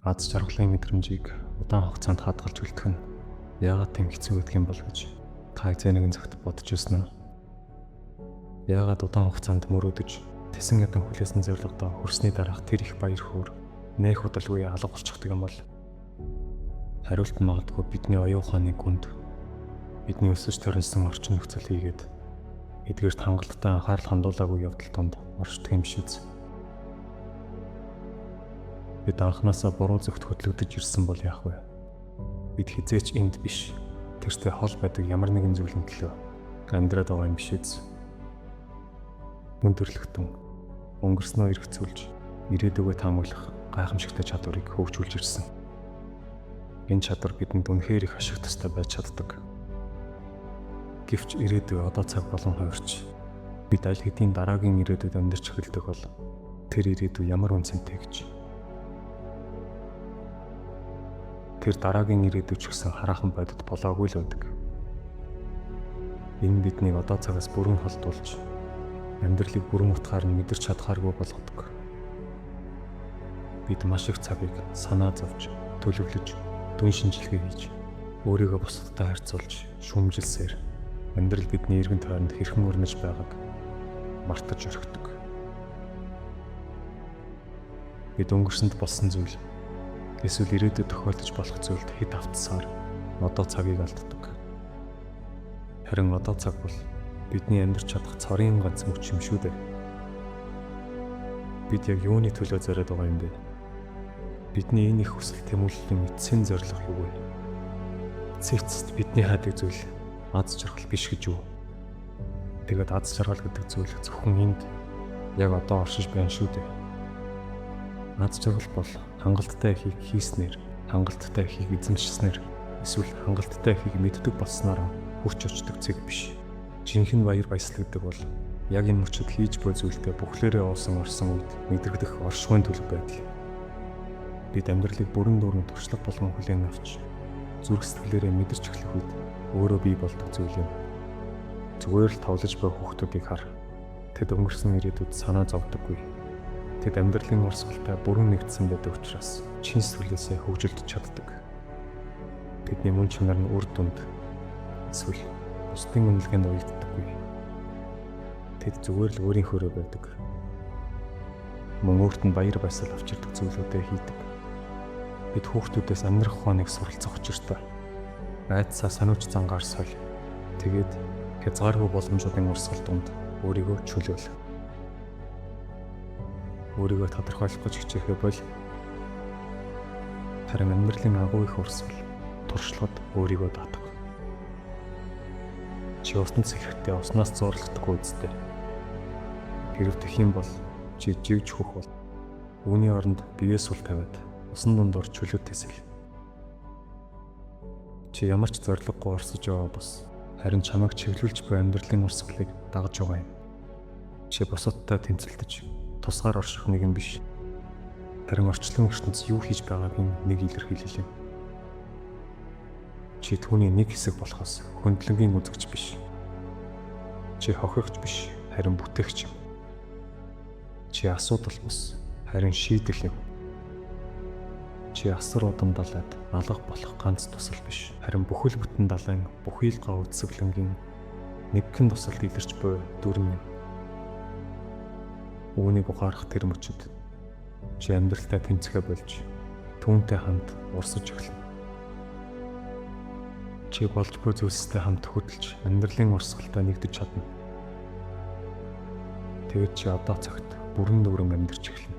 Аз жаргалын мэдрэмжийг удаан хугацаанд хадгалж үлдэх нь яагаад тийм хэцүү гэдэг юм бол гэж та нэгэн цагт бодож ирсэн нь. Яагаад удаан хугацаанд мөрөөдөж тэсэн ядан хүлээсэн зорилгодоо хүрсний дараах тэр их баяр хөөр нэх удалгүй алга болчихдаг юм бол хариулт нь магадгүй бидний оюун ухааны гүнд бидний өсөж төрөлсөн орчин нөхцөл хийгээд эдгээрт хангалттай анхаарал хандуулаагүй явдал донд оршдог юм шиз. Бид анханасаа буруу зөвхт хөтлөгдөж ирсэн бол яах вэ? Бид хизээч энд биш. Тэртэй хол байдаг ямар нэгэн зүйлийн төлөө амьдраад байгаа юм бишээс. Өндөрлөгтөн өнгөрснөө эргцүүлж ирээдүгөө таамаглах гайхамшигтай чадварыг хөгжүүлж ирсэн. Энэ чадвар бидэнд үнэхээр их ашиг тустай байж чаддаг. Гэвч ирээдүй одоо цаг болон хувирч бид аль хэдийн дараагийн ирээдүйд амьдарч эхэлдэг бол тэр ирээдүй ямар үнцэнтэй гэж. Тэр дараагийн ирээдүй ч гэсэн хараахан бодит болоогүй л байдаг. Энэ биднийг одоо цагаас бүрэн холдуулж амьдралыг бүрэн утгаар нь мэдэрч чадхааргүй болгодог. Бид маш их цагийг санаа зовж, төлөвлөж, дүн шинжилгээ хийж, өөрийгөө бусдтай харьцуулж, шүүмжилсээр амьдрал бидний эргэн тойронд хэрхэн өрнөж байгааг мартаж орхидог. Бид өнгөрсөнд болсон зүйл эсвэл ирээдүйд тохиолдож болох зүйлд хэд автсаар одоо цагийг алддаг. Харин одоо цаг бол бидний амьдарч чадах цорын ганц мөч юм шүү дээ. Бид яг юуны төлөө зориод байгаа юм бэ? Бидний энэ их хүсэл тэмүүллийн эцсийн зорилго юу вэ? Эцэст бидний хаадаг зүйл аз жаргал биш гэж юу? Тэгээд аз жаргал гэдэг зүйл зөвхөн энд яг одоо оршиж байна шүү дээ. Аз жаргал бол хангалттай ихийг хийснээр, хангалттай ихийг эзэмшснээр, эсвэл хангалттай ихийг мэддэг болсноор хүрч очдог цэг биш. Жинхэнэ баяр баясгал гэдэг бол яг энэ мөчөд хийж буй зүйлдээ бүхлээрээ уусан орсон үед мэдрэгдэх оршихуйн төлөв байдал. Бид амьдралыг бүрэн дүүрэн туршлага болгон хүлээн авч зүрх сэтгэлээрээ мэдэрч эхлэх үед өөрөө бий болдог зүйл юм. Зүгээр л товлож буй хүүхдүүдийг хар. Тэд өнгөрсөн ирээдүйд санаа зовдоггүй. Тэд амьдралын урсгалтай бүрэн нэгдсэн байдаг учраас чин сүлээсээ хөгжилж чаддаг. Тэдний мөн чанар нь үр дүнд эсвэл бусдын үнэлгээнд уялддаггүй. Тэд зүгээр л өөрийнхөөрөө байдаг. Мөн өөрт нь баяр баясгал авчирдаг зүйлүүдээ хийдэг. Бид хүүхдүүдээс амьдрах ухааныг суралцах учиртай. Айдсаа санууч зангаар соль. Тэгээд хязгааргүй боломжуудын урсгал донд өөрийгөө чөлөөл. Өөрийгөө тодорхойлох гэж хичээхээ бол харин амьдралын агуу их урсгал туршлагад өөрийгөө даатах. Чи усанд сэхэхдээ уснаас зурлагдахгүй үстэй. Хэрв тэх юм бол чи живж хөх бол үүний оронд биеэ сул тавиад усан дундор чөлөөт тэсэл. Чи ямар ч зориггүй орсож байгаа бос харин чамайг чиглүүлж буй амьдралын урсгалыг дагаж байгаа юм. Чи бусадтай тэнцэлдэж тусгаар орших нэгэн биш. Харин орчлон ертөнц юу хийж байгааг нэг илэрхийлэл юм. Чи түүний нэг хэсэг болохоос хөндлөнгийн үзэгч биш. Чи хохирогч биш, харин бүтээгч юм. Чи асуудал бус, харин шийдэл юм. Чи асар удан далайд алга болох ганц тусал биш, харин бүхэл бүтэн далайн бүхий л гоо үсгэлэнгийн нэгэн тусалд илэрч буй дүрм юм. Үүнийг ухаарах тэр мөчөд чи амьдралтай тэнцэхэ болж түүнтэй хамт урсаж эхэлнэ. Чи болж буй зүйлстэй хамт хөдөлж амьдралын урсгалтай нэгдэж чадна. Тэгэд чи одоо цагт бүрэн дүүрэн амьдарч эхэлнэ.